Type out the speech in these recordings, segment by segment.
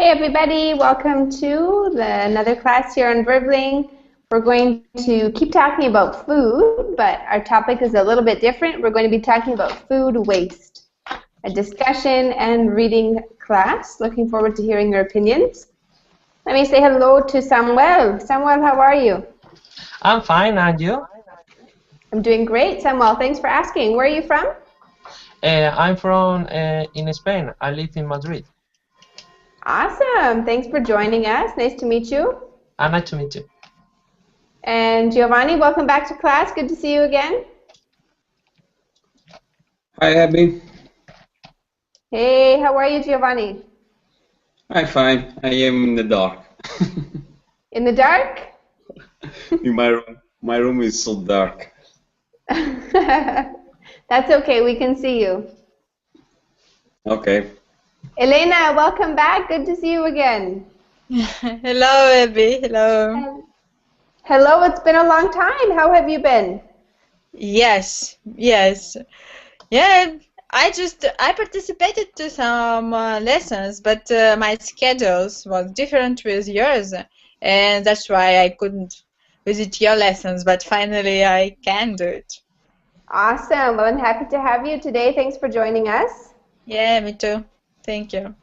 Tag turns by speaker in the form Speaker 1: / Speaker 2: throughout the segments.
Speaker 1: Hey everybody, welcome to another class here on Verbling. We're going to keep talking about food, but our topic is a little bit different. We're going to be talking about food waste, a discussion and reading class. Looking forward to hearing your opinions. Let me say hello to Samuel. Samuel, how are you?
Speaker 2: I'm fine, and you?
Speaker 1: I'm doing great, Samuel. Thanks for asking. Where are you from?
Speaker 2: I'm from in Spain. I live in Madrid.
Speaker 1: Awesome. Thanks for joining us. Nice to meet you.
Speaker 2: Nice to meet you.
Speaker 1: And Giovanni, welcome back to class. Good to see you again.
Speaker 3: Hi, Abby.
Speaker 1: Hey, how are you, Giovanni?
Speaker 3: I'm fine. I am in the dark.
Speaker 1: In the dark?
Speaker 3: In my room. My room is so dark.
Speaker 1: That's okay. We can see you.
Speaker 3: Okay.
Speaker 1: Elena, welcome back. Good to see you again.
Speaker 4: Hello, Abby. Hello.
Speaker 1: Hello. It's been a long time. How have you been?
Speaker 4: Yes. Yeah, I participated to some lessons, but my schedules was different with yours, and that's why I couldn't visit your lessons, but finally I can do it.
Speaker 1: Awesome. Well, I'm happy to have you today. Thanks for joining us.
Speaker 4: Yeah, me too. Thank you.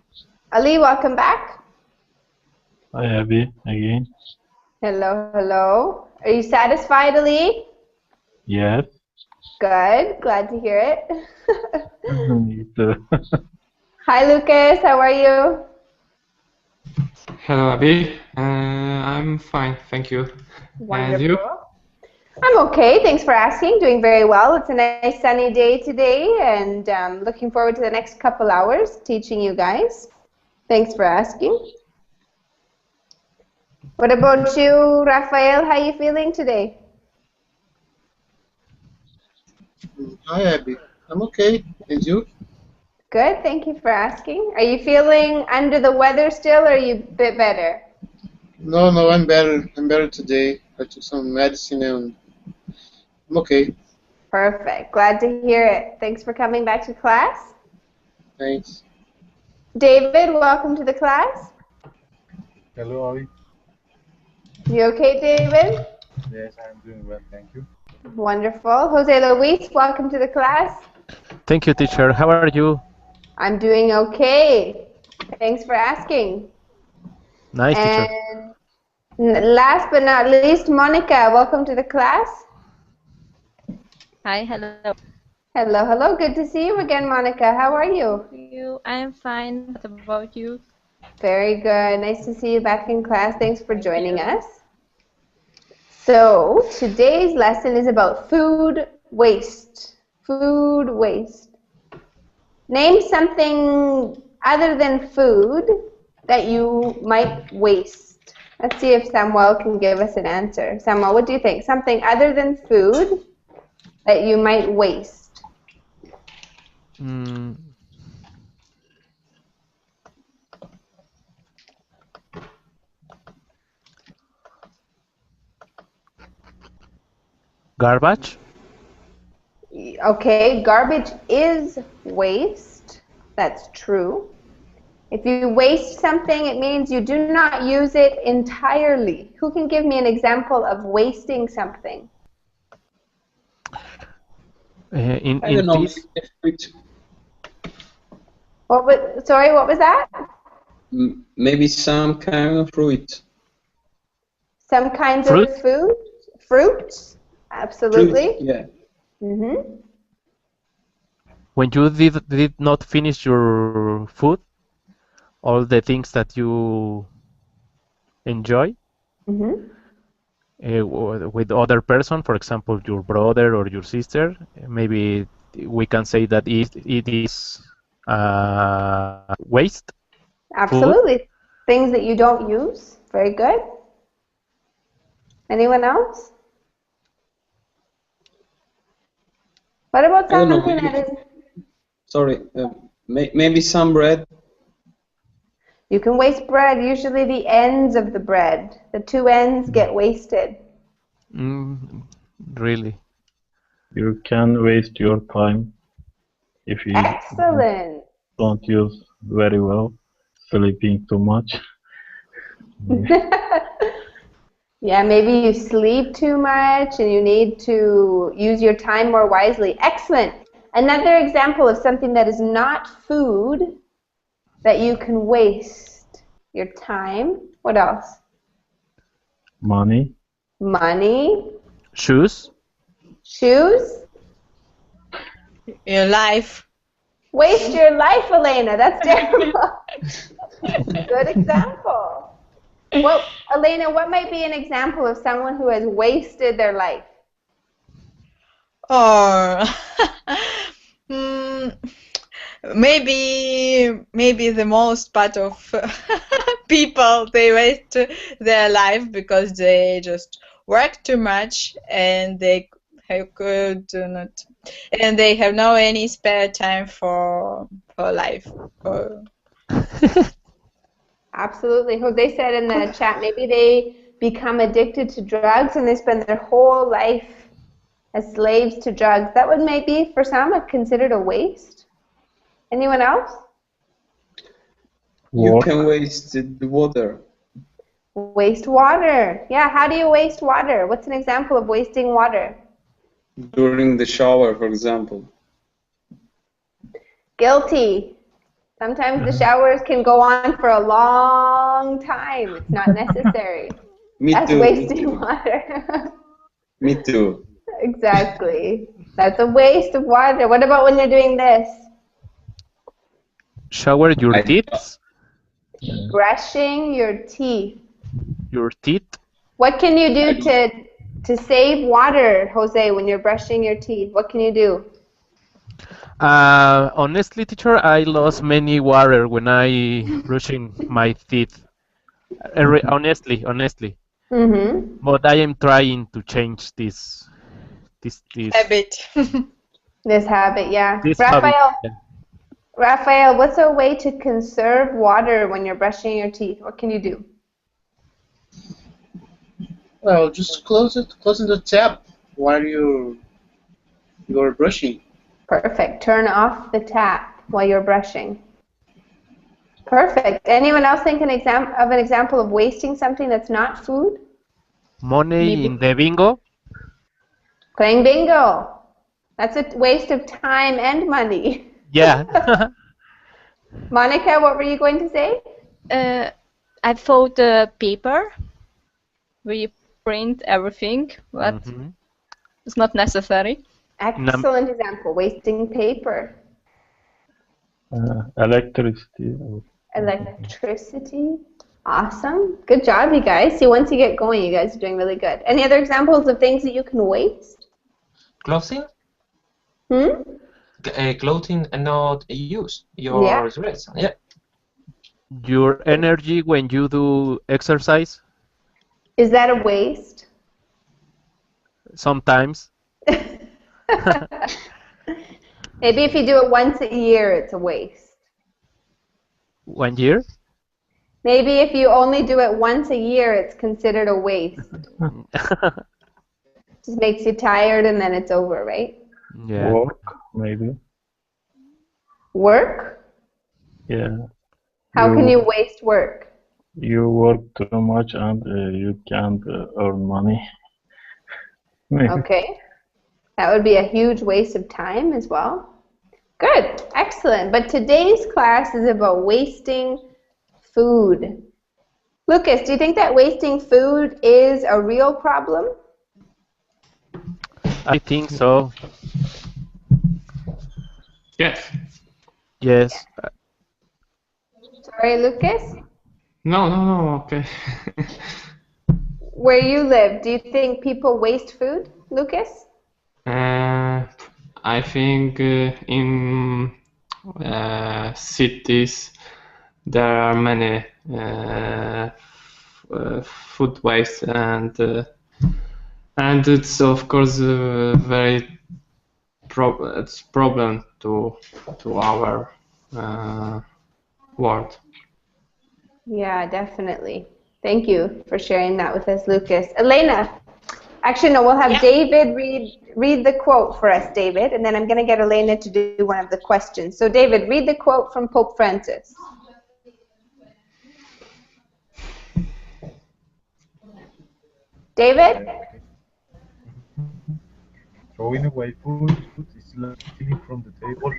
Speaker 1: Ali, welcome back.
Speaker 5: Hi, Abby, again.
Speaker 1: Hello, hello. Are you satisfied, Ali?
Speaker 5: Yes.
Speaker 1: Good. Glad to hear it.
Speaker 5: Me too.
Speaker 1: Hi, Lucas. How are you?
Speaker 6: Hello, Abby. I'm fine, thank you.
Speaker 1: Wonderful.
Speaker 6: And you?
Speaker 1: I'm okay. Thanks for asking. Doing very well. It's a nice sunny day today, and looking forward to the next couple hours teaching you guys. Thanks for asking. What about you, Rafael? How are you feeling today?
Speaker 7: Hi, Abby. I'm okay. And you?
Speaker 1: Good. Thank you for asking. Are you feeling under the weather still, or are you a bit better?
Speaker 7: No, I'm better. I'm better today. I took some medicine and I'm okay.
Speaker 1: Perfect. Glad to hear it. Thanks for coming back to class.
Speaker 7: Thanks.
Speaker 1: David, welcome to the class.
Speaker 5: Hello, Abby.
Speaker 1: You okay, David?
Speaker 5: Yes, I'm doing well, thank you.
Speaker 1: Wonderful. Jose Luis, welcome to the class.
Speaker 8: Thank you, teacher. How are you?
Speaker 1: I'm doing okay. Thanks for asking.
Speaker 8: Nice, teacher.
Speaker 1: And last but not least, Monica, welcome to the class.
Speaker 9: Hi, hello.
Speaker 1: Hello, hello. Good to see you again, Monica. How are you?
Speaker 9: I am fine. What about you?
Speaker 1: Very good. Nice to see you back in class. Thanks for joining us. So today's lesson is about food waste. Food waste. Name something other than food that you might waste. Let's see if Samuel can give us an answer. Samuel, what do you think? Something other than food that you might waste.
Speaker 8: Garbage?
Speaker 1: Okay, garbage is waste. That's true. If you waste something, it means you do not use it entirely. Who can give me an example of wasting something?
Speaker 3: I don't know.
Speaker 1: Fruit. Sorry, what was that?
Speaker 3: Maybe some kind of fruit.
Speaker 1: Some kinds
Speaker 8: Fruit?
Speaker 1: of food? Fruits? Absolutely.
Speaker 3: Fruit, yeah.
Speaker 8: When you did not finish your food, all the things that you enjoy with other person, for example, your brother or your sister, maybe we can say that it is waste.
Speaker 1: Absolutely.
Speaker 8: Food.
Speaker 1: Things that you don't use. Very good. Anyone else? What about
Speaker 3: I don't know.
Speaker 1: something that is...
Speaker 3: Sorry. Maybe some bread.
Speaker 1: You can waste bread, usually the ends of the bread. The two ends get wasted.
Speaker 8: Really?
Speaker 5: You can waste your time if you
Speaker 1: Excellent.
Speaker 5: don't use very well. sleeping too much.
Speaker 1: Yeah, maybe you sleep too much and you need to use your time more wisely. Excellent. Another example of something that is not food that you can waste your time. What else?
Speaker 5: Money.
Speaker 1: Money.
Speaker 8: Shoes.
Speaker 1: Shoes.
Speaker 4: Your life.
Speaker 1: Waste your life, Elena. That's terrible. Good example. Well, Elena, what might be an example of someone who has wasted their life?
Speaker 4: Or maybe the most part of people, they waste their life because they just work too much and they could not, and they have no any spare time for life.
Speaker 1: Absolutely. Jose said in the chat, maybe they become addicted to drugs and they spend their whole life as slaves to drugs. That would maybe, for some, considered a waste. Anyone else?
Speaker 3: You can waste the water.
Speaker 1: Waste water. Yeah, how do you waste water? What's an example of wasting water?
Speaker 3: During the shower, for example.
Speaker 1: Guilty. Sometimes the showers can go on for a long time. It's not necessary.
Speaker 3: Me
Speaker 1: That's
Speaker 3: too.
Speaker 1: wasting water.
Speaker 3: Me too.
Speaker 1: Exactly. That's a waste of water. What about when you're doing this?
Speaker 8: Shower your teeth.
Speaker 1: Brushing your teeth.
Speaker 8: Your teeth.
Speaker 1: What can you do to save water, Jose, when you're brushing your teeth? What can you do?
Speaker 8: Honestly, teacher, I lost many water when I brushing my teeth. Honestly.
Speaker 1: Mm-hmm.
Speaker 8: But I am trying to change this
Speaker 4: habit.
Speaker 1: This habit, yeah.
Speaker 8: This
Speaker 1: Raphael,
Speaker 8: habit, yeah.
Speaker 1: Raphael, what's a way to conserve water when you're brushing your teeth? What can you do?
Speaker 7: Well, just closing the tap while you're brushing.
Speaker 1: Perfect. Turn off the tap while you're brushing. Perfect. Anyone else think of an example of wasting something that's not food?
Speaker 8: Money in the bingo.
Speaker 1: Playing bingo. That's a waste of time and money.
Speaker 8: Yeah.
Speaker 1: Monica, what were you going to say?
Speaker 9: I thought paper. We print everything, but it's not necessary.
Speaker 1: Excellent example. Wasting paper.
Speaker 5: Electricity.
Speaker 1: Electricity. Awesome. Good job, you guys. See, once you get going, you guys are doing really good. Any other examples of things that you can waste?
Speaker 2: Clothing? Clothing and not use your dress. Yeah.
Speaker 8: Your energy when you do exercise.
Speaker 1: Is that a waste?
Speaker 8: Sometimes.
Speaker 1: Maybe if you do it once a year, it's a waste.
Speaker 8: 1 year?
Speaker 1: Maybe if you only do it once a year, it's considered a waste. Just makes you tired and then it's over, right?
Speaker 8: Yeah.
Speaker 5: Work, maybe.
Speaker 1: Work?
Speaker 5: Yeah.
Speaker 1: How can you waste work?
Speaker 5: You work too much and you can't earn money. Maybe.
Speaker 1: Okay. That would be a huge waste of time as well. Good. Excellent. But today's class is about wasting food. Lucas, do you think that wasting food is a real problem?
Speaker 8: I think so.
Speaker 6: Yes.
Speaker 8: Yes.
Speaker 1: Sorry, Lucas?
Speaker 6: No, okay.
Speaker 1: Where you live, do you think people waste food, Lucas?
Speaker 6: I think in cities there are many food waste, and it's of course very problem to our world.
Speaker 1: Yeah, definitely. Thank you for sharing that with us, Lucas. Elena, actually, no, we'll have David read the quote for us, David, and then I'm going to get Elena to do one of the questions. So, David, read the quote from Pope Francis. David?
Speaker 10: Throwing away food is like stealing from the table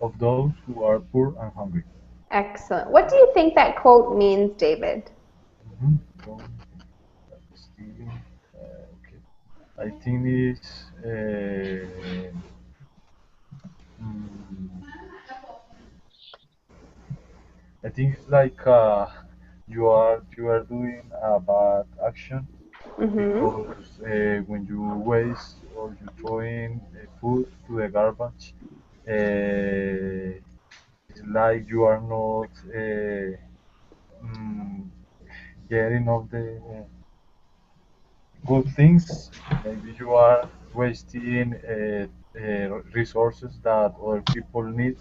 Speaker 10: of those who are poor and hungry.
Speaker 1: Excellent. What do you think that quote means, David?
Speaker 10: Throwing, stealing. Okay. I think it's I think it's like you are doing a bad action because when you waste or you throw in food to the garbage, it's like you are not getting of the good things. Maybe you are wasting resources that other people need,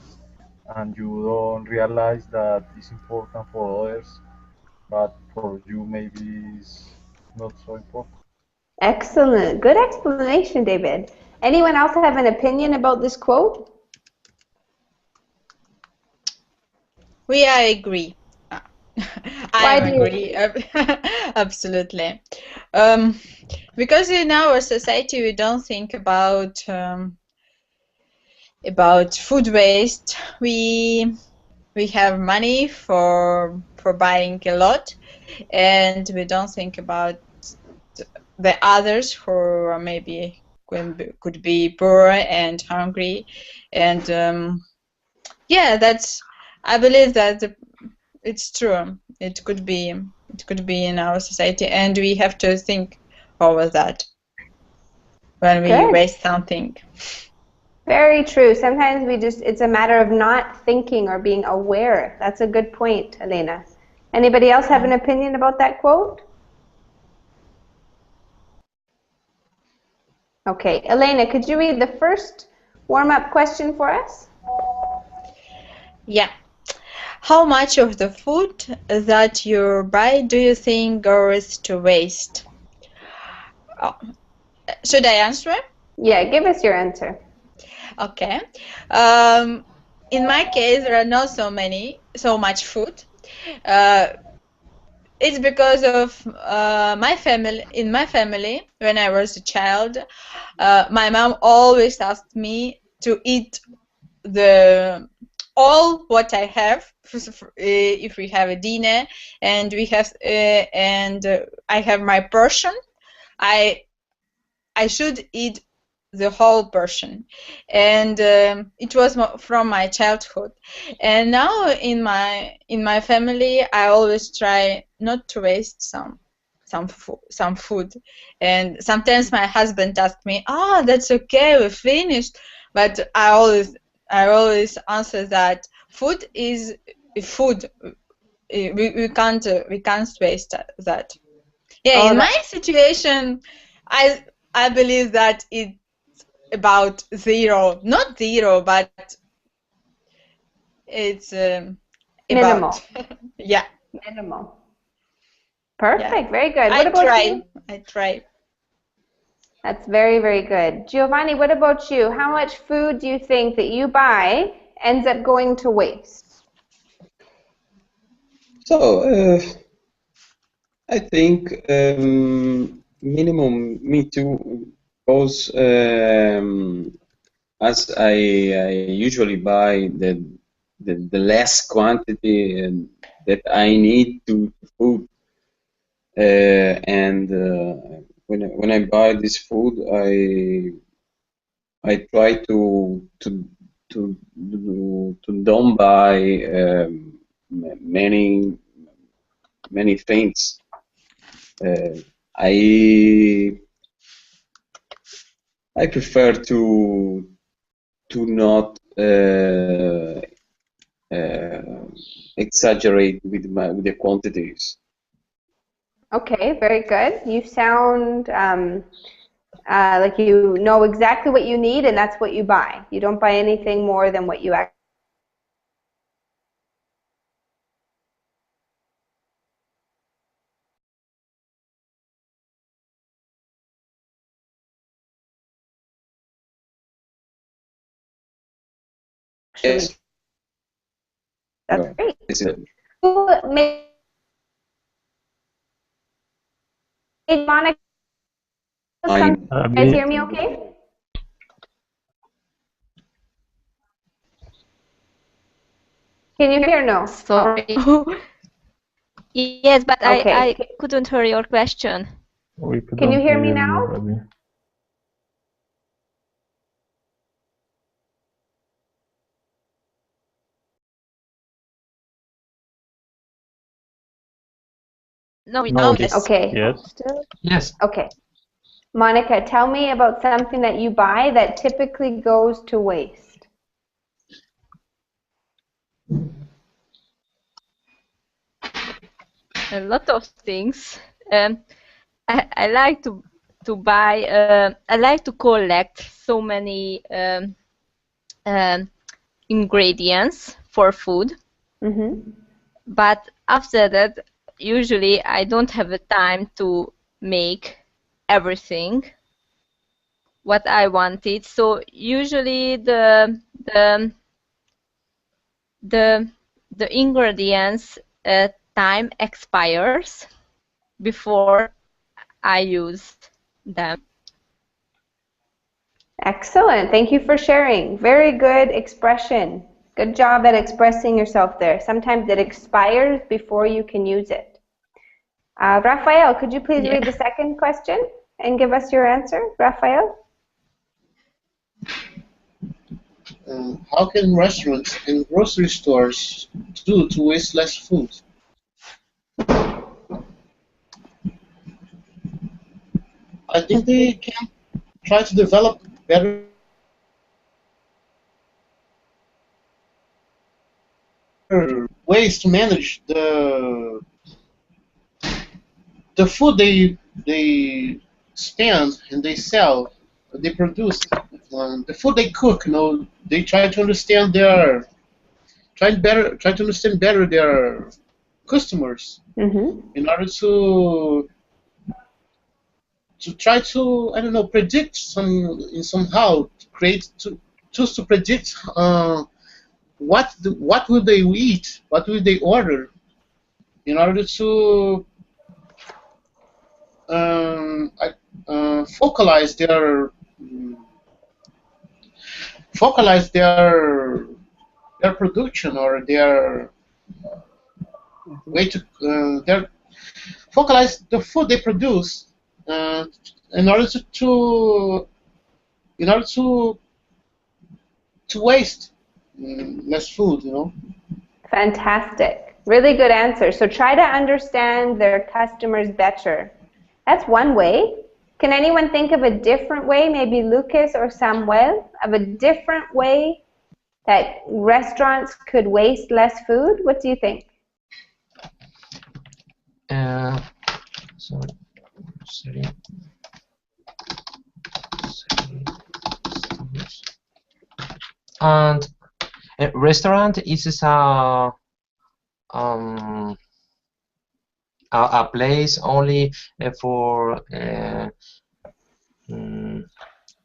Speaker 10: and you don't realize that it's important for others, but for you maybe it's not so important.
Speaker 1: Excellent. Good explanation, David. Anyone else have an opinion about this quote?
Speaker 4: I agree.
Speaker 1: Why
Speaker 4: I
Speaker 1: do you
Speaker 4: agree. Absolutely. Because in our society we don't think about food waste. We have money for buying a lot, and we don't think about the others who maybe could be poor and hungry. And yeah, I believe that it's true. It could be in our society, and we have to think over that when we waste something.
Speaker 1: Very true. Sometimes it's a matter of not thinking or being aware. That's a good point, Elena. Anybody else have an opinion about that quote? Okay, Elena, could you read the first warm-up question for us?
Speaker 4: Yeah. How much of the food that you buy do you think goes to waste? Oh. Should I answer?
Speaker 1: Yeah, give us your answer.
Speaker 4: Okay. In my case, there are not so much food. It's because of my family. In my family, when I was a child, my mom always asked me to eat all what I have. If we have a dinner and we have I have my portion, I should eat the whole portion, and it was from my childhood. And now in my family, I always try not to waste some food. And sometimes my husband asks me, "Oh, that's okay, we finished," but I always answer that food is food. We can't waste that. Yeah, in my situation, I believe that it's about zero, not zero, but it's
Speaker 1: minimal.
Speaker 4: Yeah,
Speaker 1: minimal. Perfect. Yeah. Very good.
Speaker 4: What about you? I try.
Speaker 1: That's very, very good. Giovanni, what about you? How much food do you think that you buy ends up going to waste?
Speaker 3: So, I think minimum, me too, because as I usually buy the less quantity that I need to food, and when I buy this food, I try to don't buy many things. I prefer to not exaggerate with the quantities.
Speaker 1: Okay, very good. You sound like you know exactly what you need, and that's what you buy. You don't buy anything more than what you actually.
Speaker 3: Yes.
Speaker 1: That's great.
Speaker 3: It's a,
Speaker 1: Who made Monica,
Speaker 3: I,
Speaker 1: you guys hear me okay? Can you hear or no?
Speaker 9: Sorry. Yes, but
Speaker 1: Okay.
Speaker 9: I couldn't hear your question.
Speaker 5: We
Speaker 1: Can you
Speaker 5: couldn't
Speaker 1: hear me
Speaker 5: you,
Speaker 1: now?
Speaker 5: Abby.
Speaker 9: No,
Speaker 5: No,
Speaker 4: yes.
Speaker 1: Okay.
Speaker 5: yes.
Speaker 1: Still?
Speaker 2: Yes.
Speaker 1: Okay. Monica, tell me about something that you buy that typically goes to waste.
Speaker 9: A lot of things. I like to buy. I like to collect so many ingredients for food.
Speaker 1: Mm-hmm.
Speaker 9: But after that, usually I don't have the time to make everything what I wanted. So usually the ingredients time expires before I use them.
Speaker 1: Excellent. Thank you for sharing. Very good expression. Good job at expressing yourself there. Sometimes it expires before you can use it. Raphael, could you please read the second question and give us your answer, Raphael?
Speaker 7: How can restaurants and grocery stores do to waste less food? I think they can try to develop better ways to manage the food they spend and they sell, they produce, the food they cook. They try to understand try to understand better their customers in order to try to, I don't know, predict somehow create to just to predict what will they eat, what will they order, in order to focalize their production, or their way to their focalize the food they produce in order to waste less food,
Speaker 1: Fantastic. Really good answer. So try to understand their customers better. That's one way. Can anyone think of a different way, maybe Lucas or Samuel, of a different way that restaurants could waste less food? What do you think?
Speaker 2: Sorry. And a restaurant is a place only for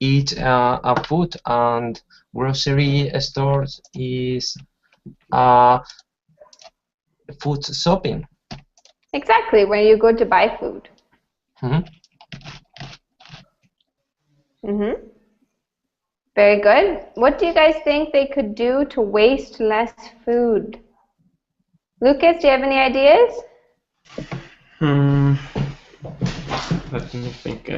Speaker 2: eat a food, and grocery stores is food shopping.
Speaker 1: Exactly, where you go to buy food. Very good. What do you guys think they could do to waste less food? Lucas, do you have any ideas?
Speaker 6: Let me think.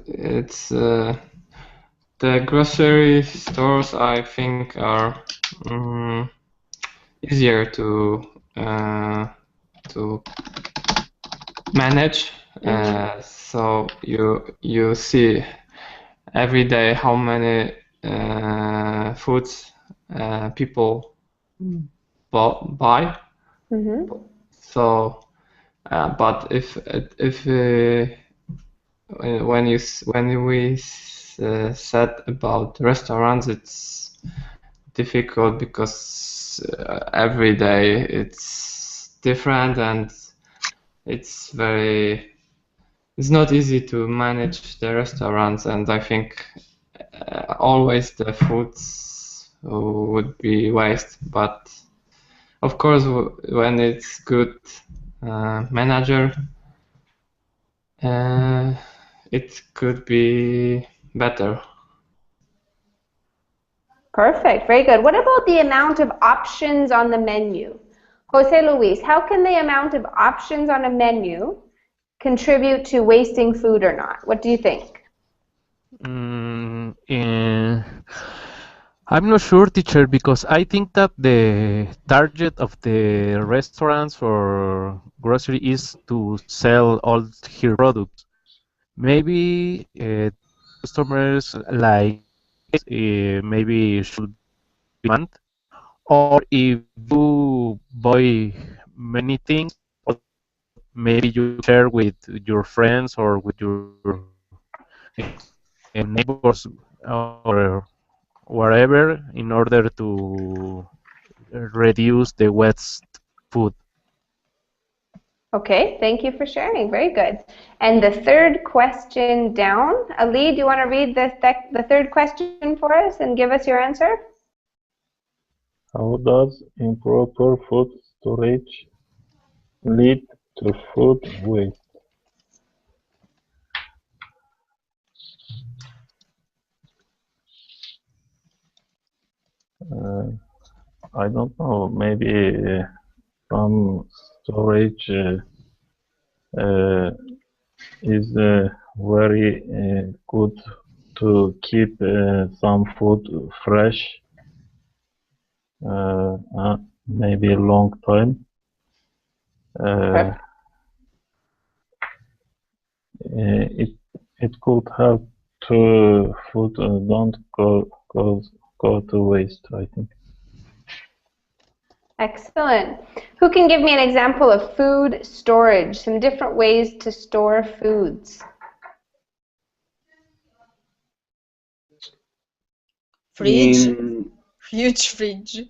Speaker 6: It's the grocery stores, I think, are easier to manage. So you see every day how many foods people buy. So, but if when we said about restaurants, it's difficult because every day it's different, and it's not easy to manage the restaurants, and I think always the foods would be waste. But Of course, when it's good manager, it could be better.
Speaker 1: Perfect. Very good. What about the amount of options on the menu? Jose Luis, how can the amount of options on a menu contribute to wasting food or not? What do you think?
Speaker 8: I'm not sure, teacher, because I think that the target of the restaurants or grocery is to sell all her products. Maybe customers like maybe should demand, or if you buy many things, or maybe you share with your friends or with your neighbors or wherever in order to reduce the waste food.
Speaker 1: Okay, thank you for sharing. Very good. And the third question down, Ali, do you want to read the third question for us and give us your answer?
Speaker 5: How does improper food storage lead to food waste? I don't know. Maybe some storage is very good to keep some food fresh, maybe a long time. It could help to food don't go to waste, I think.
Speaker 1: Excellent. Who can give me an example of food storage, some different ways to store foods?
Speaker 4: Fridge.
Speaker 3: In,
Speaker 4: Huge fridge.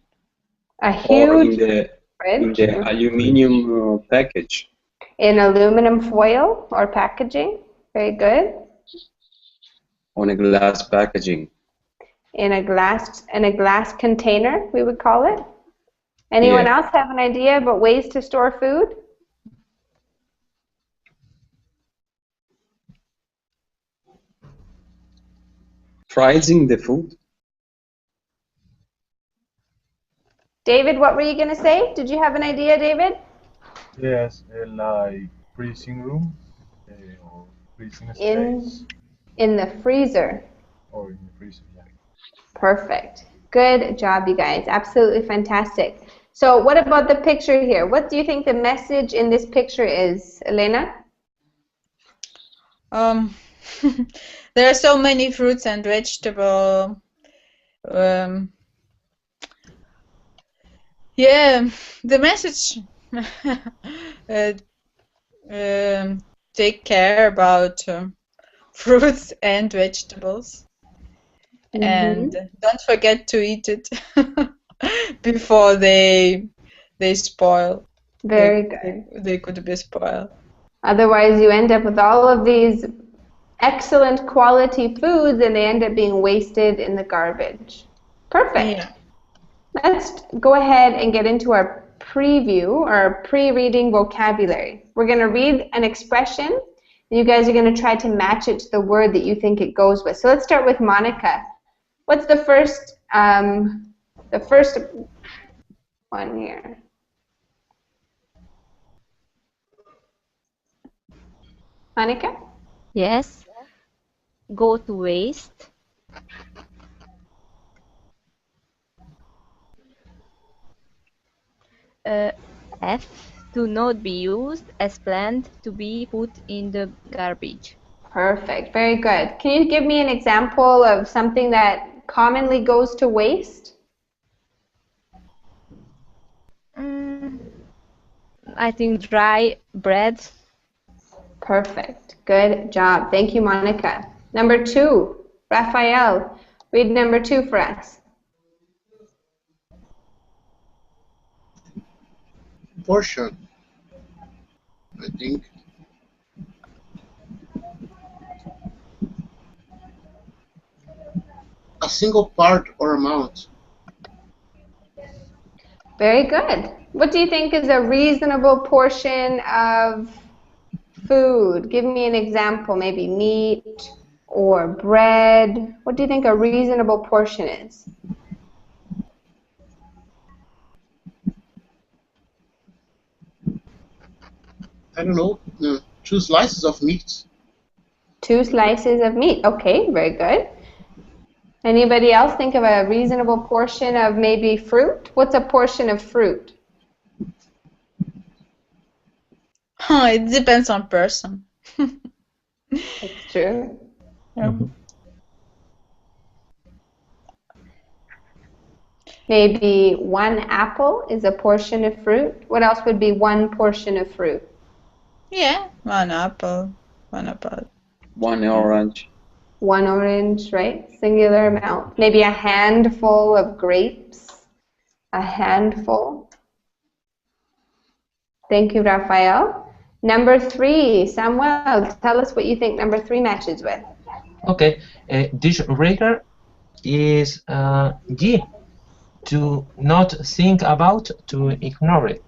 Speaker 1: A
Speaker 3: or
Speaker 1: huge
Speaker 3: in
Speaker 1: fridge.
Speaker 3: the aluminum package.
Speaker 1: In aluminum foil or packaging. Very good.
Speaker 3: On a glass packaging.
Speaker 1: In a glass container, we would call it. Anyone else have an idea about ways to store food?
Speaker 3: Freezing the food.
Speaker 1: David, what were you going to say? Did you have an idea, David?
Speaker 10: Yes, like freezing room or freezing space.
Speaker 1: In the freezer.
Speaker 10: Or in the freezer, yeah.
Speaker 1: Perfect. Good job, you guys. Absolutely fantastic. So what about the picture here? What do you think the message in this picture is, Elena?
Speaker 4: There are so many fruits and vegetables. Yeah, the message take care about fruits and vegetables, and don't forget to eat it before they spoil.
Speaker 1: Very good.
Speaker 4: They could be spoiled.
Speaker 1: Otherwise, you end up with all of these excellent quality foods, and they end up being wasted in the garbage. Perfect.
Speaker 4: Yeah.
Speaker 1: Let's go ahead and get into our preview, or pre-reading vocabulary. We're going to read an expression, and you guys are going to try to match it to the word that you think it goes with. So let's start with Monica. What's the first one here? Monica?
Speaker 9: Yes. Go to waste. F. To not be used as planned, to be put in the garbage.
Speaker 1: Perfect. Very good. Can you give me an example of something that commonly goes to waste?
Speaker 9: I think dry bread.
Speaker 1: Perfect. Good job. Thank you, Monica. Number 2, Raphael. Read number 2 for us.
Speaker 7: Portion, I think. A single part or amount.
Speaker 1: Very good. What do you think is a reasonable portion of food? Give me an example, maybe meat or bread. What do you think a reasonable portion is?
Speaker 7: I don't know. 2 slices of meat.
Speaker 1: 2 slices of meat. Okay, very good. Anybody else think of a reasonable portion of maybe fruit? What's a portion of fruit?
Speaker 4: It depends on person.
Speaker 1: That's true. Maybe 1 apple is a portion of fruit. What else would be 1 portion of fruit?
Speaker 4: Yeah, 1 apple. 1 apple.
Speaker 3: 1 orange.
Speaker 1: 1 orange, right? Singular amount. Maybe a handful of grapes. A handful. Thank you, Rafael. Number 3, Samuel, tell us what you think number 3 matches with.
Speaker 2: Okay, disregard is G. To not think about, to ignore it.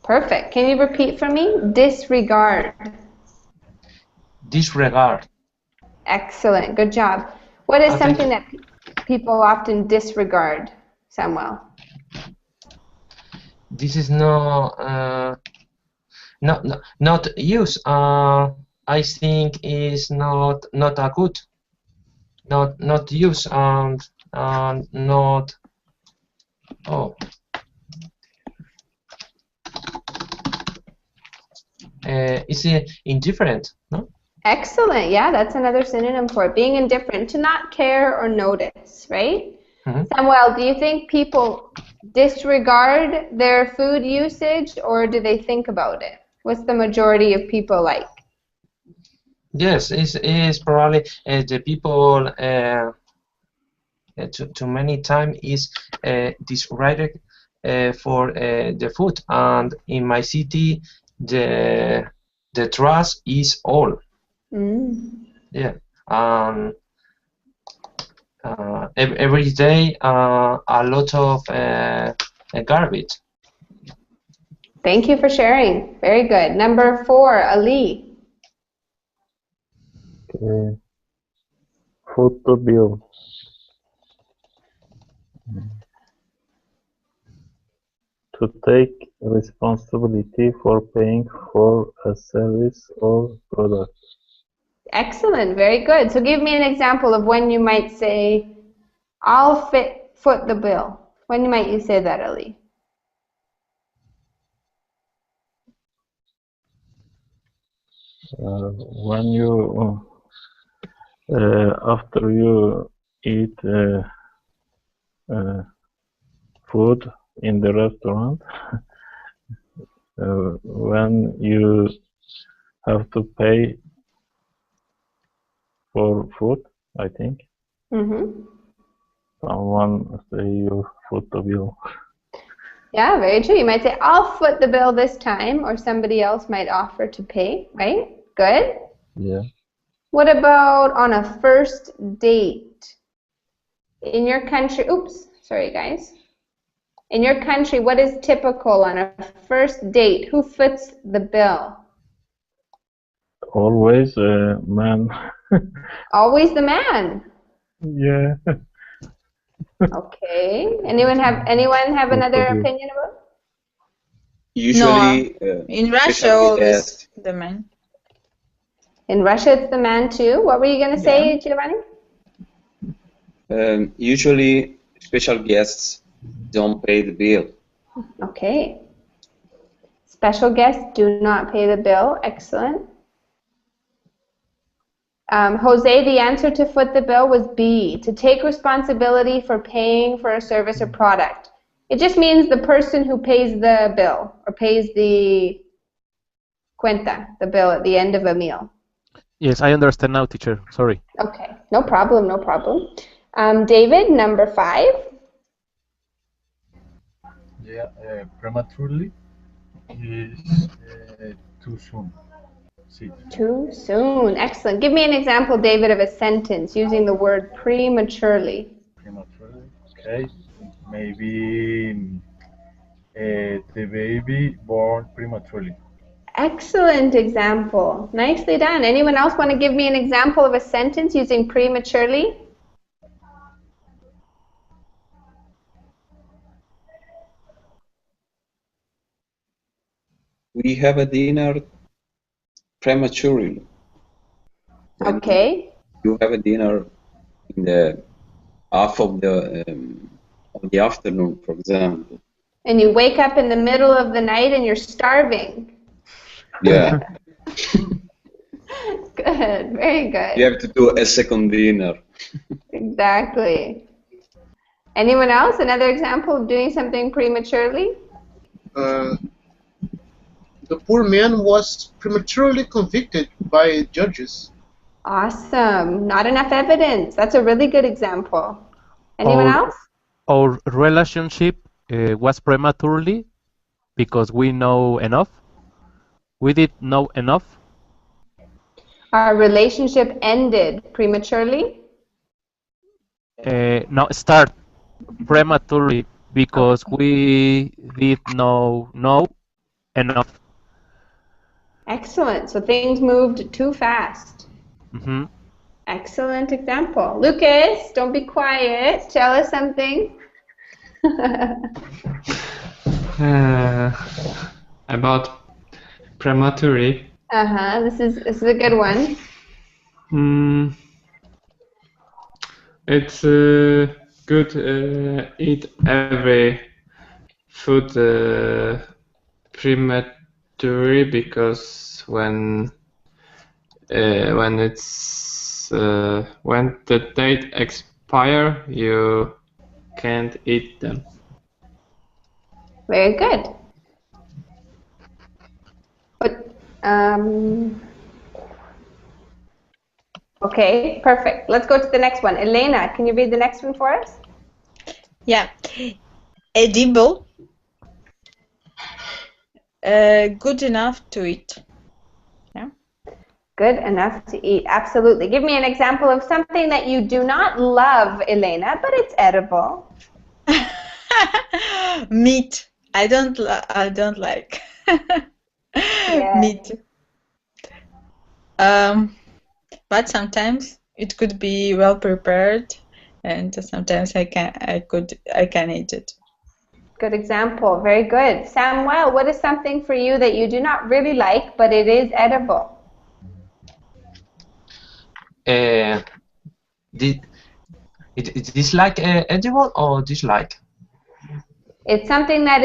Speaker 1: Perfect. Can you repeat for me? Disregard.
Speaker 2: Disregard.
Speaker 1: Excellent. Good job. What is
Speaker 2: Thank
Speaker 1: something
Speaker 2: you.
Speaker 1: that people often disregard, Samuel?
Speaker 2: This is not use. I think is not a good. Not use and not. Oh. Is it indifferent? No.
Speaker 1: Excellent. Yeah, that's another synonym for it. Being indifferent, to not care or notice, right?
Speaker 2: Mm-hmm.
Speaker 1: Samuel, do you think people disregard their food usage or do they think about it? What's the majority of people like?
Speaker 2: Yes, is probably the people too many time is disregarded for the food, and in my city the trash is all. Yeah. Every day a lot of garbage.
Speaker 1: Thank you for sharing. Very good. Number 4, Ali.
Speaker 5: Food to bill. To take responsibility for paying for a service or product.
Speaker 1: Excellent. Very good. So give me an example of when you might say, I'll foot the bill. When might you say that, Ali?
Speaker 5: When you after you eat food in the restaurant, when you have to pay for food, I think.
Speaker 1: Mm-hmm.
Speaker 5: Someone say you foot the bill.
Speaker 1: Yeah, very true. You might say, I'll foot the bill this time, or somebody else might offer to pay, right? Good.
Speaker 5: Yeah.
Speaker 1: What about on a first date? In your country, oops, sorry guys. In your country, what is typical on a first date? Who foots the bill?
Speaker 5: Always a man.
Speaker 1: Always the man.
Speaker 5: Yeah.
Speaker 1: Okay. Anyone have another opinion about it?
Speaker 3: Usually,
Speaker 4: No. In Russia,
Speaker 3: special
Speaker 4: always
Speaker 3: guests.
Speaker 4: the man.
Speaker 1: In Russia, it's the man too. What were you going to say, Giovanni?
Speaker 3: Usually, special guests don't pay the bill.
Speaker 1: Okay. Special guests do not pay the bill. Excellent. Jose, the answer to foot the bill was B, to take responsibility for paying for a service or product. It just means the person who pays the bill or pays the cuenta, the bill at the end of a meal.
Speaker 8: Yes, I understand now, teacher. Sorry.
Speaker 1: Okay, no problem, no problem. David, number 5.
Speaker 10: Yeah, prematurely is too soon. Sí.
Speaker 1: Too soon. Excellent. Give me an example, David, of a sentence using the word prematurely.
Speaker 10: Prematurely. Okay. Maybe the baby born prematurely.
Speaker 1: Excellent example. Nicely done. Anyone else want to give me an example of a sentence using prematurely?
Speaker 3: We have a dinner prematurely. When
Speaker 1: Okay.
Speaker 3: you have a dinner in the half of the afternoon, for example.
Speaker 1: And you wake up in the middle of the night and you're starving.
Speaker 3: Yeah.
Speaker 1: Good. Very good.
Speaker 3: You have to do a second dinner.
Speaker 1: Exactly. Anyone else? Another example of doing something prematurely?
Speaker 7: The poor man was prematurely convicted by judges.
Speaker 1: Awesome. Not enough evidence. That's a really good example. Anyone else?
Speaker 8: Our relationship was prematurely because we know enough. We did know enough.
Speaker 1: Our relationship ended prematurely?
Speaker 8: No, start prematurely because we did know enough.
Speaker 1: Excellent. So things moved too fast.
Speaker 8: Mm-hmm.
Speaker 1: Excellent example. Lucas, don't be quiet. Tell us something.
Speaker 6: About prematurely.
Speaker 1: This is a good one.
Speaker 6: It's good eat every food prematurely because when the date expire, you can't eat them.
Speaker 1: Very good. But okay, perfect. Let's go to the next one. Elena, can you read the next one for us?
Speaker 4: Yeah. Edible. Good enough to eat. Yeah.
Speaker 1: Good enough to eat. Absolutely. Give me an example of something that you do not love, Elena, but it's edible.
Speaker 4: Meat. I don't like meat. But sometimes it could be well prepared, and sometimes I can eat it.
Speaker 1: Good example. Very good. Samuel, what is something for you that you do not really like, but it is edible?
Speaker 2: Dislike edible or dislike?
Speaker 1: It's something that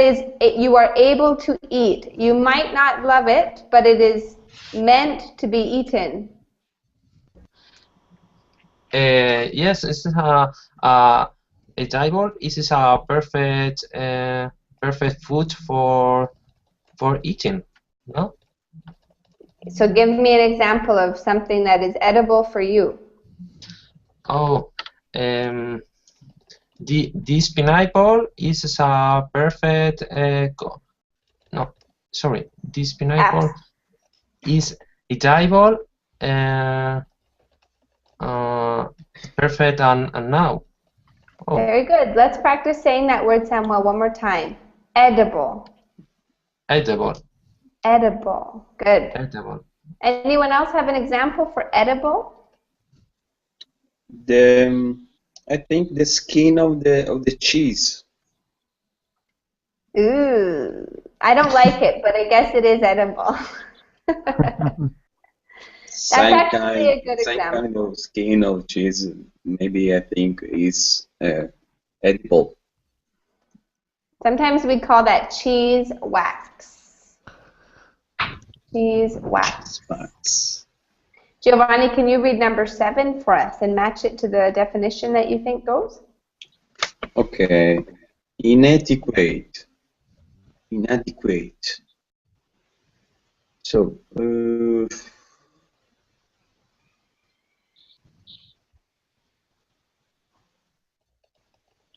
Speaker 1: you are able to eat. You might not love it, but it is meant to be eaten.
Speaker 2: Yes, it's edible. It is a perfect food for eating. No.
Speaker 1: So give me an example of something that is edible for you.
Speaker 2: Oh, this pineapple is a perfect. No, sorry. This pineapple is edible. Perfect and now. Oh.
Speaker 1: Very good. Let's practice saying that word, Samuel, one more time. Edible.
Speaker 2: Edible.
Speaker 1: Edible. Good.
Speaker 2: Edible.
Speaker 1: Anyone else have an example for edible?
Speaker 3: I think the skin of the cheese.
Speaker 1: Ooh, I don't like it, but I guess it is edible. That's actually a good example.
Speaker 3: Same kind of skin of cheese, maybe I think is edible.
Speaker 1: Sometimes we call that cheese wax. Cheese wax. Giovanni, can you read number 7 for us and match it to the definition that you think goes?
Speaker 3: Okay. Inadequate. Inadequate. So, to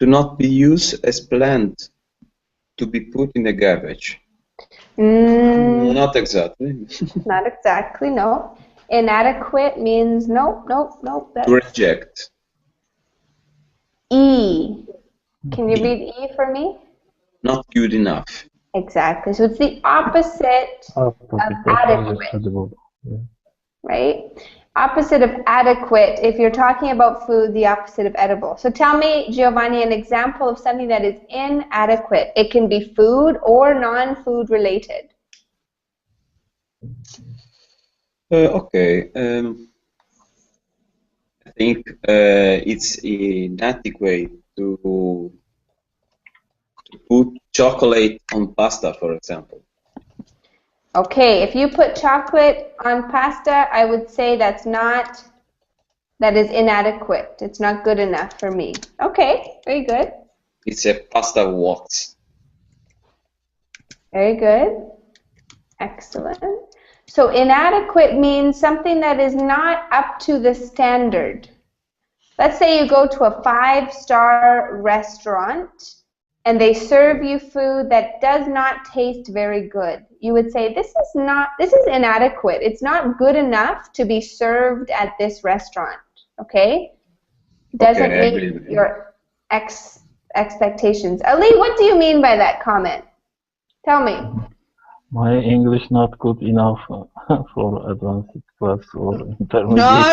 Speaker 3: not be used as planned, to be put in the garbage. Not exactly.
Speaker 1: Not exactly, no. Inadequate means nope.
Speaker 3: To reject.
Speaker 1: E. Can you read E for me?
Speaker 3: not good enough.
Speaker 1: Exactly. So it's the opposite of adequate,
Speaker 5: Edible. Yeah.
Speaker 1: right? Opposite of adequate. If you're talking about food, the opposite of edible. So tell me, Giovanni, an example of something that is inadequate. It can be food or non-food related.
Speaker 3: Okay. I think it's inadequate to put chocolate on pasta, for example.
Speaker 1: Okay, if you put chocolate on pasta, I would say that is inadequate. It's not good enough for me. Okay, very good.
Speaker 3: It's a pasta wax.
Speaker 1: Very good. Excellent. So inadequate means something that is not up to the standard. Let's say you go to a 5-star restaurant and they serve you food that does not taste very good. You would say, this is inadequate. It's not good enough to be served at this restaurant, okay? Doesn't meet your expectations. Ali, what do you mean by that comment? Tell me.
Speaker 5: My English not good enough for advanced class or intermediate.
Speaker 4: No,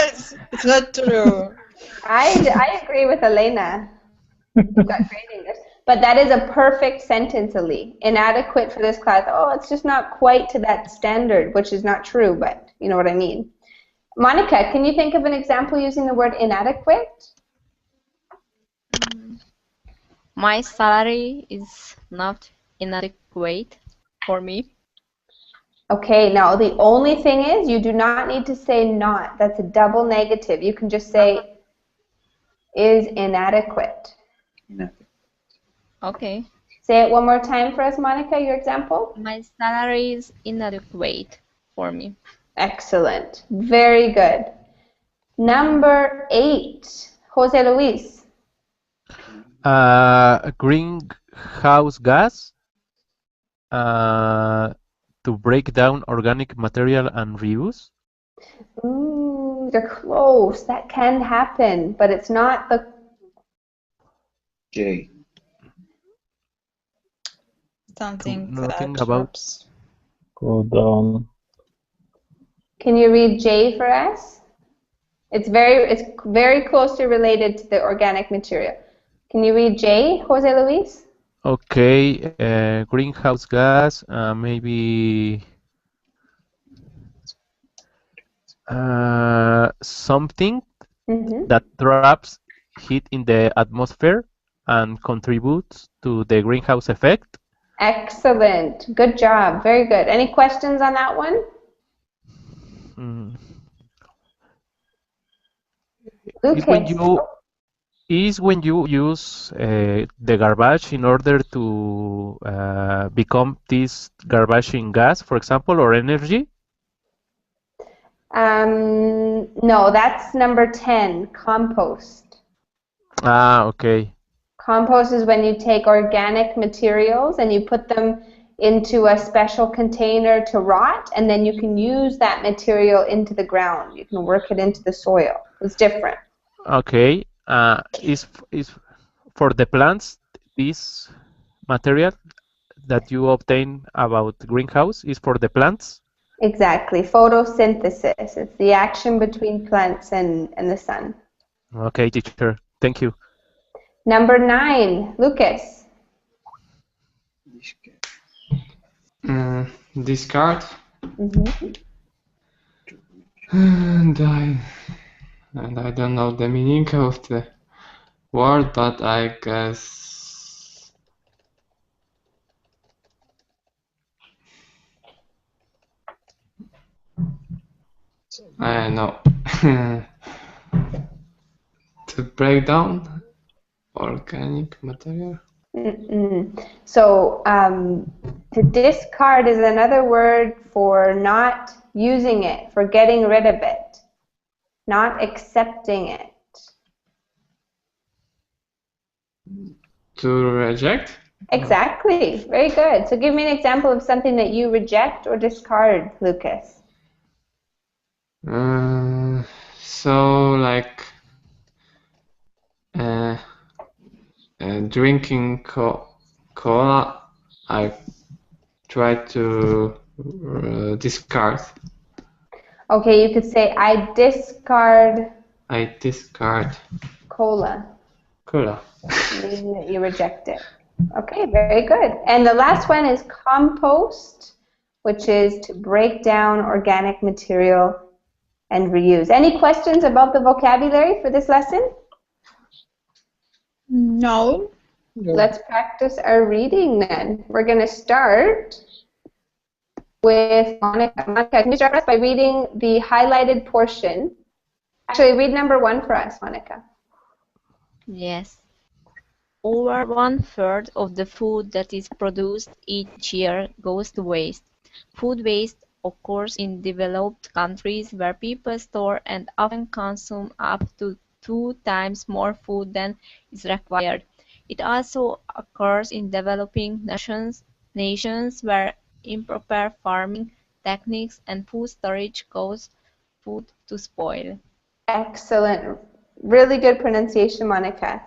Speaker 4: it's not true.
Speaker 1: I agree with Elena. You've got great English. But that is a perfect sentence, Ali. Inadequate for this class. Oh, it's just not quite to that standard, which is not true, but you know what I mean. Monica, can you think of an example using the word inadequate?
Speaker 9: My salary is not inadequate for me.
Speaker 1: Okay, now the only thing is you do not need to say not. That's a double negative. You can just say is inadequate.
Speaker 9: Okay.
Speaker 1: Say it one more time for us, Monica, your example.
Speaker 9: My salary is inadequate for me.
Speaker 1: Excellent. Very good. Number 8, Jose Luis.
Speaker 8: Greenhouse gas to break down organic material and reuse.
Speaker 1: Ooh, they're close. That can happen, but it's not the...
Speaker 3: J.
Speaker 4: Something
Speaker 8: Nothing
Speaker 4: that
Speaker 8: about.
Speaker 5: Go down.
Speaker 1: Can you read J for us? It's very closely related to the organic material. Can you read J, Jose Luis?
Speaker 8: Okay, greenhouse gas, maybe something that traps heat in the atmosphere and contributes to the greenhouse effect.
Speaker 1: Excellent. Good job. Very good. Any questions on that one?
Speaker 8: Is when you use the garbage in order to become this garbage in gas, for example, or energy?
Speaker 1: No, that's number 10, compost.
Speaker 8: Ah, okay.
Speaker 1: Compost is when you take organic materials and you put them into a special container to rot, and then you can use that material into the ground. You can work it into the soil. It's different.
Speaker 8: Okay. Is for the plants, this material that you obtain about greenhouse is for the plants?
Speaker 1: Exactly. Photosynthesis. It's the action between plants and the sun.
Speaker 8: Okay, teacher. Thank you.
Speaker 1: Number 9, Lucas.
Speaker 6: Discard. And I don't know the meaning of the word, but I guess I know. To break down organic material.
Speaker 1: So to discard is another word for not using it, for getting rid of it, not accepting it.
Speaker 6: To reject?
Speaker 1: Exactly. Very good. So give me an example of something that you reject or discard, Lucas.
Speaker 6: So like drinking cola I try to discard.
Speaker 1: Okay, you could say I discard
Speaker 6: I discard
Speaker 1: cola,
Speaker 6: cola.
Speaker 1: meaning that you reject it. Okay, very good. And the last one is compost, which is to break down organic material and reuse. Any questions about the vocabulary for this lesson?
Speaker 4: No.
Speaker 1: Let's practice our reading then. We're going to start with Monica. Monica, can you start us by reading the highlighted portion? Actually, read number 1 for us, Monica.
Speaker 9: Yes. Over 1/3 of the food that is produced each year goes to waste. Food waste occurs in developed countries where people store and often consume up to 2 times more food than is required. It also occurs in developing nations where improper farming techniques and food storage cause food to spoil.
Speaker 1: Excellent. Really good pronunciation, Monica.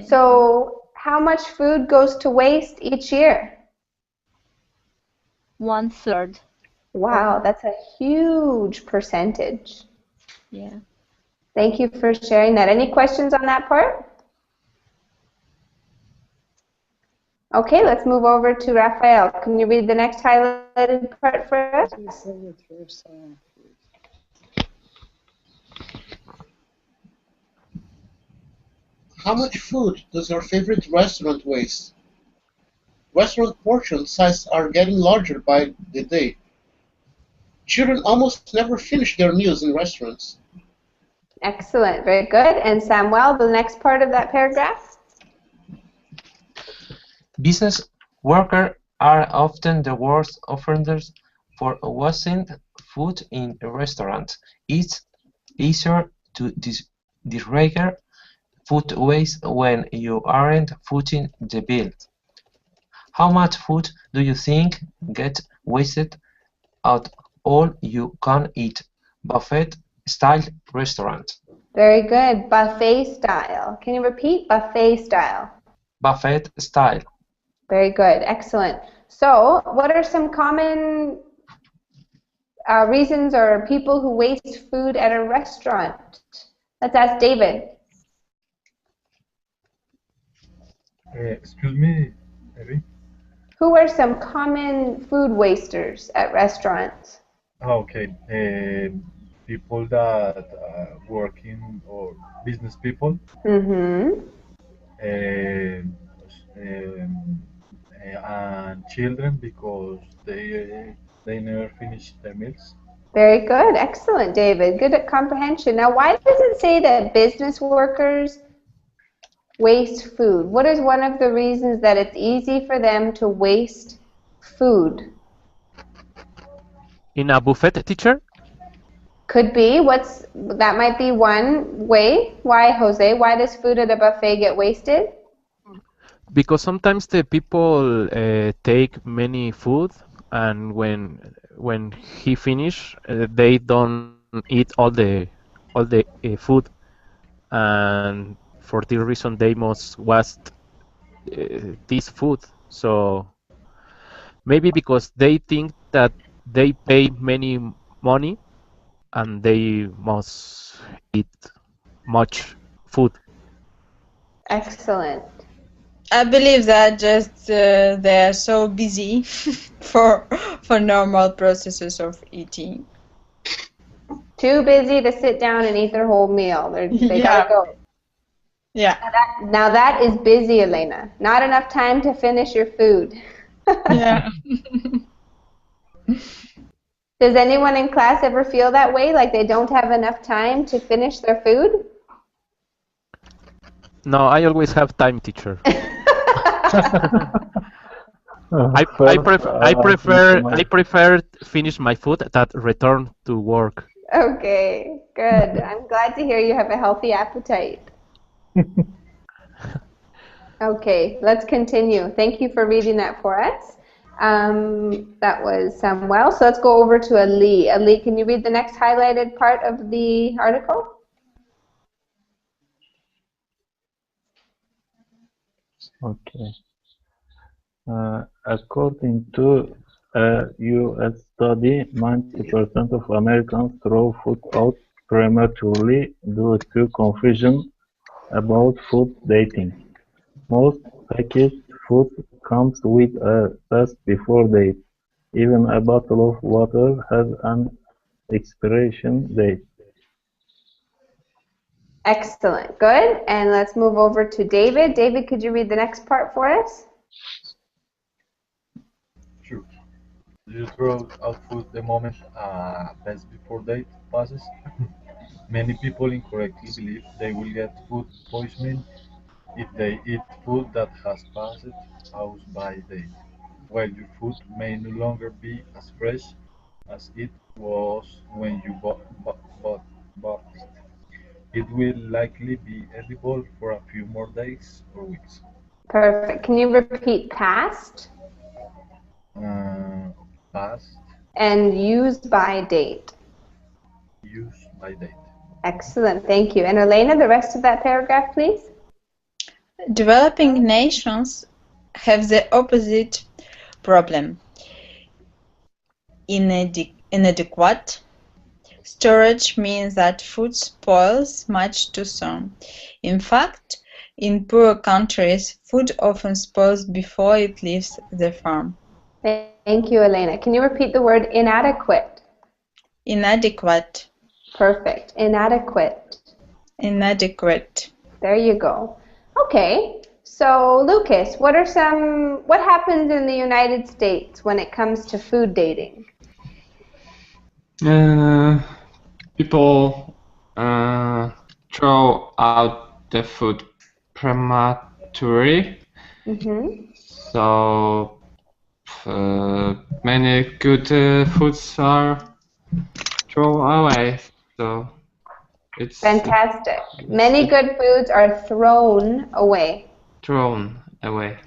Speaker 1: So, how much food goes to waste each year?
Speaker 9: 1/3.
Speaker 1: Wow, that's a huge percentage.
Speaker 9: Yeah.
Speaker 1: Thank you for sharing that. Any questions on that part? Okay, let's move over to Raphael. Can you read the next highlighted part for us?
Speaker 7: How much food does your favorite restaurant waste? Restaurant portion sizes are getting larger by the day. Children almost never finish their meals in restaurants.
Speaker 1: Excellent, very good. And Samuel, the next part of that paragraph?
Speaker 2: Business workers are often the worst offenders for wasting food in a restaurant. It's easier to disregard food waste when you aren't footing the bill. How much food do you think gets wasted at all you can eat buffet style restaurant?
Speaker 1: Very good. Buffet style. Can you repeat? Buffet style.
Speaker 2: Buffet style.
Speaker 1: Very good. Excellent. So, what are some common reasons or people who waste food at a restaurant? Let's ask David.
Speaker 10: Excuse me, Eri.
Speaker 1: Who are some common food wasters at restaurants?
Speaker 10: Okay. People that working or business people.
Speaker 1: Mm-hmm.
Speaker 10: And children because they never finish their meals.
Speaker 1: Very good. Excellent, David. Good at comprehension. Now, why does it say that business workers waste food? What is one of the reasons that it's easy for them to waste food?
Speaker 8: In a buffet, teacher?
Speaker 1: Could be. That might be one way. Why, Jose? Why does food at a buffet get wasted?
Speaker 8: Because sometimes the people take many food, and when he finish, they don't eat all the food, and for this reason they must waste this food. So maybe because they think that they pay many money and they must eat much food.
Speaker 1: Excellent.
Speaker 4: I believe that just they are so busy for normal processes of eating.
Speaker 1: Too busy to sit down and eat their whole meal. They gotta go.
Speaker 4: Yeah.
Speaker 1: Now that is busy, Elena. Not enough time to finish your food.
Speaker 4: Yeah.
Speaker 1: Does anyone in class ever feel that way, like they don't have enough time to finish their food?
Speaker 8: No, I always have time, teacher. I prefer finish my food than return to work.
Speaker 1: Okay, good. I'm glad to hear you have a healthy appetite. Okay, let's continue. Thank you for reading that for us. That was Samuel. So let's go over to Ali. Ali, can you read the next highlighted part of the article?
Speaker 5: Okay. According to a U.S. study, 90% of Americans throw food out prematurely due to confusion about food dating. Most packaged food comes with a past before date. Even a bottle of water has an expiration date.
Speaker 1: Excellent. Good. And let's move over to David. David, could you read the next part for us?
Speaker 10: Sure. You throw out food the moment best before date passes. Many people incorrectly believe they will get food poisoning if they eat food that has passed out by date. While your food may no longer be as fresh as it was when you bought it, it will likely be edible for a few more days or weeks.
Speaker 1: Perfect. Can you repeat past?
Speaker 10: Past.
Speaker 1: And used by date.
Speaker 10: Used by date.
Speaker 1: Excellent. Thank you. And Elena, the rest of that paragraph, please.
Speaker 4: Developing nations have the opposite problem. Inadequate storage means that food spoils much too soon. In fact, in poor countries, food often spoils before it leaves the farm.
Speaker 1: Thank you, Elena. Can you repeat the word inadequate?
Speaker 4: Inadequate.
Speaker 1: Perfect. Inadequate.
Speaker 4: Inadequate.
Speaker 1: There you go. Okay. So, Lucas, what happens in the United States when it comes to food dating?
Speaker 6: People throw out the food prematurely. So many good foods are thrown away. So it's
Speaker 1: fantastic. Many good foods are thrown away.
Speaker 6: Thrown away.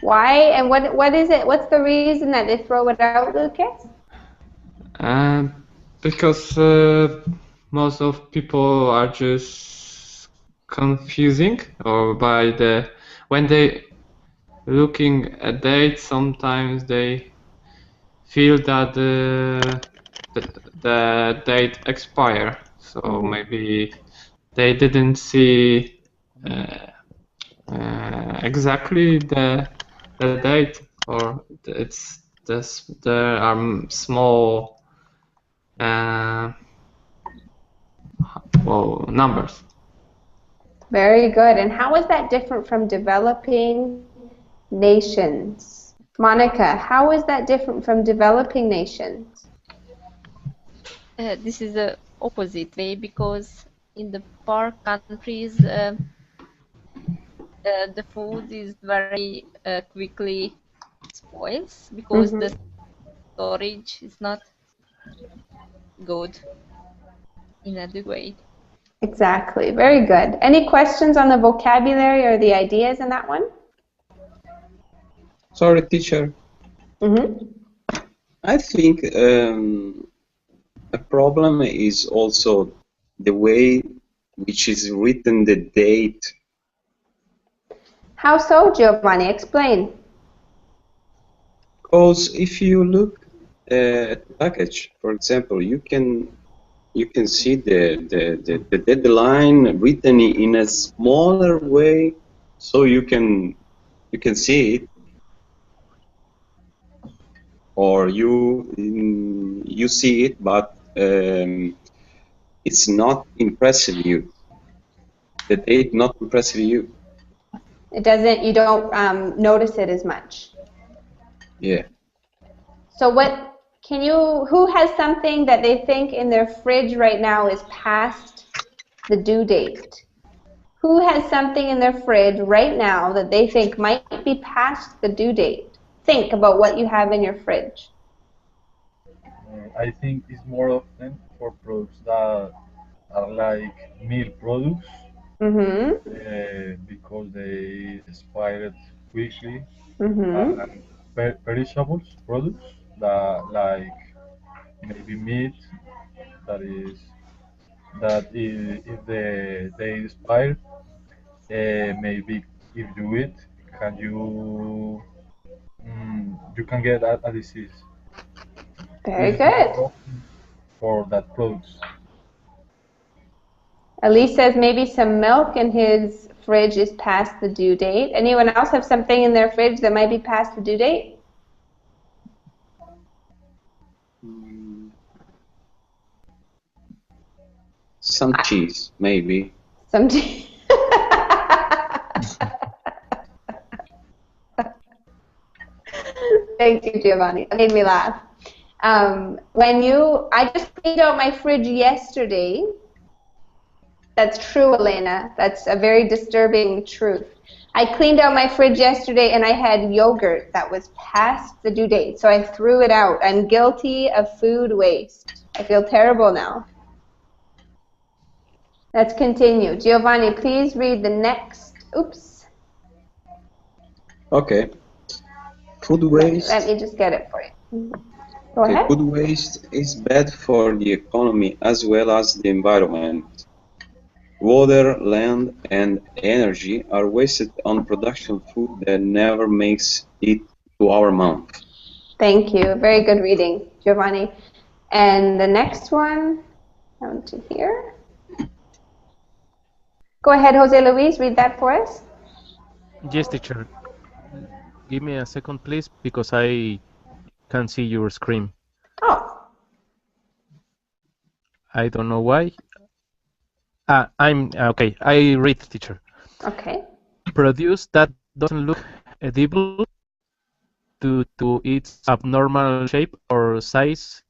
Speaker 1: Why? And what is it? What's the reason that they throw it out, Lucas?
Speaker 6: Because most of people are just confusing, or when they looking at dates, sometimes they feel that the date expire. So maybe they didn't see exactly the date, or there are small numbers.
Speaker 1: Very good. And how is that different from developing nations? Monica, how is that different from developing nations?
Speaker 9: This is the opposite way, because in the poor countries the food is very quickly spoils because the storage is not good, inadequate.
Speaker 1: Exactly. Very good. Any questions on the vocabulary or the ideas in that one?
Speaker 3: Sorry, teacher. I think a problem is also the way which is written the date.
Speaker 1: How so, Giovanni? Explain.
Speaker 3: Because if you look at the package, for example, you can see the deadline written in a smaller way, so you can see it, or you see it, but it's not impressive you. The date not impressive you.
Speaker 1: It doesn't. You don't notice it as much.
Speaker 3: Yeah.
Speaker 1: So what? Who has something that they think in their fridge right now is past the due date? Who has something in their fridge right now that they think might be past the due date? Think about what you have in your fridge.
Speaker 10: I think it's more often for products that are like meal products, because they expired quickly, and perishables products that like maybe meat that if they expire, maybe if you eat, can you you can get a disease.
Speaker 1: Very
Speaker 10: It's
Speaker 1: good.
Speaker 10: more for that products.
Speaker 1: Elise says maybe some milk in his fridge is past the due date. Anyone else have something in their fridge that might be past the due date?
Speaker 3: Some cheese, maybe.
Speaker 1: Some tea. Thank you, Giovanni. That made me laugh. I just cleaned out my fridge yesterday. That's true, Elena. That's a very disturbing truth. I cleaned out my fridge yesterday and I had yogurt that was past the due date, so I threw it out. I'm guilty of food waste. I feel terrible now. Let's continue. Giovanni, please read the next. Oops.
Speaker 3: Okay. Food waste.
Speaker 1: Let me just get it for you. Go ahead.
Speaker 3: Food waste is bad for the economy as well as the environment. Water, land, and energy are wasted on production food that never makes it to our mouth.
Speaker 1: Thank you. Very good reading, Giovanni. And the next one, down to here. Go ahead, Jose Luis, read that for us.
Speaker 8: Yes, teacher. Give me a second, please, because I can't see your screen.
Speaker 1: Oh.
Speaker 8: I don't know why. I'm okay. I read, teacher.
Speaker 1: Okay.
Speaker 8: Produce that doesn't look edible due to its abnormal shape or size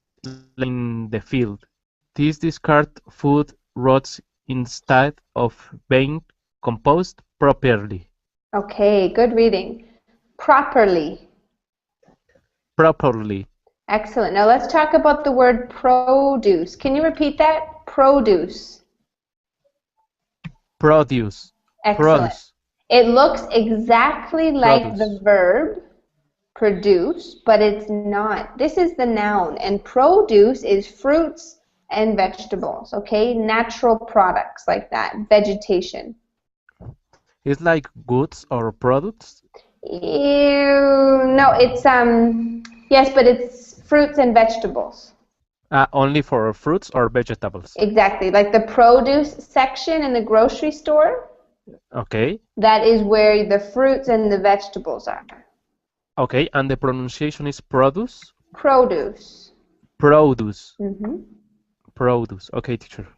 Speaker 8: in the field. This discard food rots instead of being composed properly.
Speaker 1: Okay, good reading. Properly.
Speaker 8: Properly.
Speaker 1: Excellent. Now let's talk about the word produce. Can you repeat that? Produce.
Speaker 8: Produce.
Speaker 1: Excellent.
Speaker 8: Produce.
Speaker 1: It looks exactly like
Speaker 8: Produce.
Speaker 1: the verb produce, but it's not. This is the noun, and produce is fruits and vegetables, okay? Natural products like that, vegetation.
Speaker 8: It's like goods or products?
Speaker 1: No, it's, yes, but it's fruits and vegetables.
Speaker 8: Only for fruits or vegetables?
Speaker 1: Exactly, like the produce section in the grocery store.
Speaker 8: Okay.
Speaker 1: That is where the fruits and the vegetables are.
Speaker 8: Okay, and the pronunciation is produce?
Speaker 1: Produce.
Speaker 8: Produce.
Speaker 1: Mm-hmm.
Speaker 8: Produce. Okay, teacher.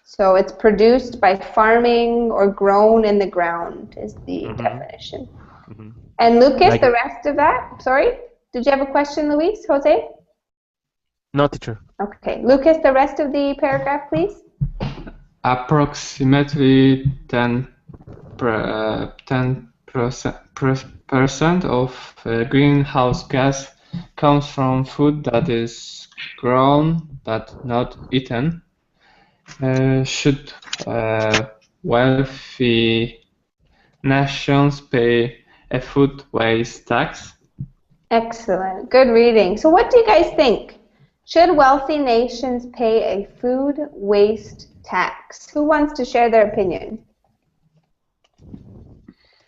Speaker 1: So it's produced by farming or grown in the ground is the definition. And Lucas,
Speaker 8: Like-
Speaker 1: the rest of that, sorry? Did you have a question, Luis, Jose?
Speaker 8: No, teacher.
Speaker 1: Okay. Lucas, the rest of the paragraph, please.
Speaker 6: Approximately 10% of greenhouse gas comes from food that is grown but not eaten. Should wealthy nations pay a food waste tax?
Speaker 1: Excellent. Good reading. So what do you guys think? Should wealthy nations pay a food waste tax? Who wants to share their opinion?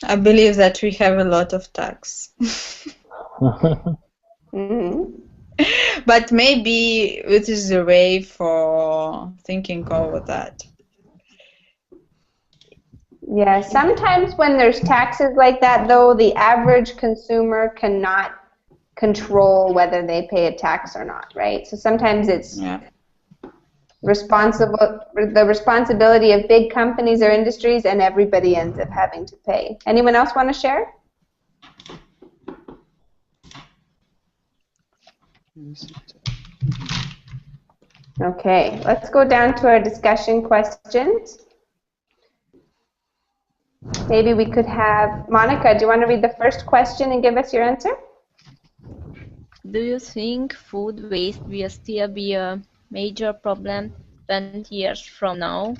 Speaker 4: I believe that we have a lot of tax. But maybe it is the way for thinking over that.
Speaker 1: Yeah, sometimes when there's taxes like that, though, the average consumer cannot control whether they pay a tax or not, right? So sometimes it's the responsibility of big companies or industries, and everybody ends up having to pay. Anyone else want to share? Okay, let's go down to our discussion questions. Maybe we could have, Monica, do you want to read the first question and give us your answer?
Speaker 9: Do you think food waste will still be a major problem 20 years from now?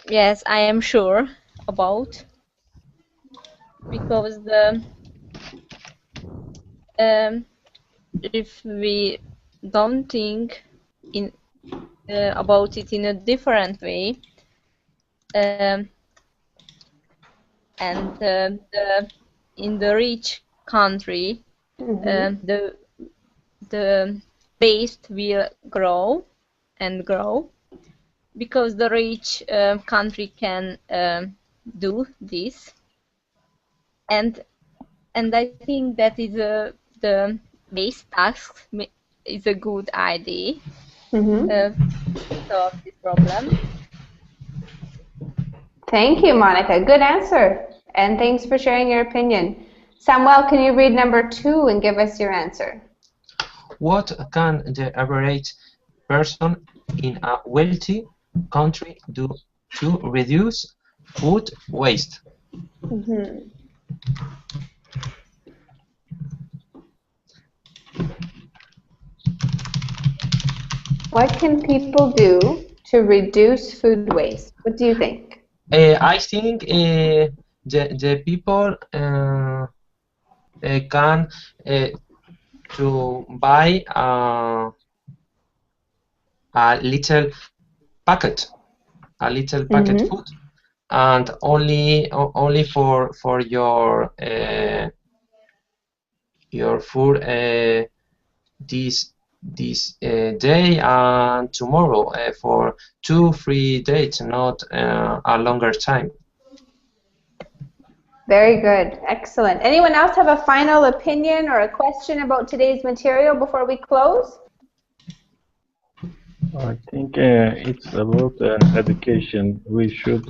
Speaker 9: Yes, I am sure about, because if we don't think about it in a different way, and in the rich country,
Speaker 1: Mhm.
Speaker 9: the waste will grow and grow because the rich country can do this, and I think that is the waste tax is a good idea
Speaker 1: Mhm.
Speaker 9: to solve this problem.
Speaker 1: Thank you, Monica. Good answer. And thanks for sharing your opinion. Samuel, can you read number 2 and give us your answer?
Speaker 2: What can the average person in a wealthy country do to reduce food waste?
Speaker 1: Mhm. What can people do to reduce food waste? What do you think?
Speaker 2: I think the people can to buy a little packet,
Speaker 1: Mhm.
Speaker 2: food, and only for your food this day and tomorrow for 2-3 days, not a longer time.
Speaker 1: Very good. Excellent. Anyone else have a final opinion or a question about today's material before we close?
Speaker 5: I think it's about education. We should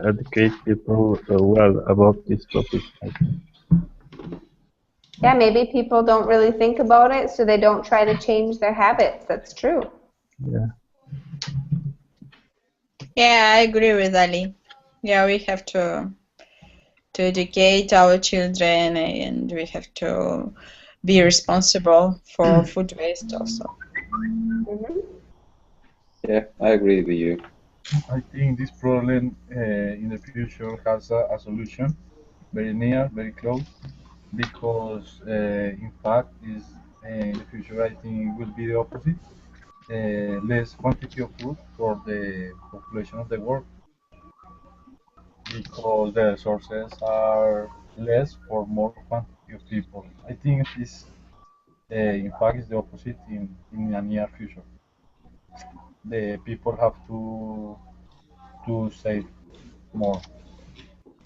Speaker 5: educate people well about this topic, I think.
Speaker 1: Yeah, maybe people don't really think about it, so they don't try to change their habits. That's true.
Speaker 5: Yeah.
Speaker 4: Yeah, I agree with Ali. Yeah, we have to educate our children, and we have to be responsible for food waste also.
Speaker 1: Mhm.
Speaker 3: Yeah, I agree with you.
Speaker 10: I think this problem in the future has a solution very near, very close, because in fact is in the future I think it will be the opposite. Less quantity of food for the population of the world because the resources are less for more quantity of people. I think this in fact is the opposite in a near future. The people have to save more.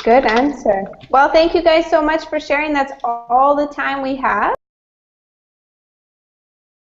Speaker 1: Good answer. Well, thank you guys so much for sharing. That's all the time we have.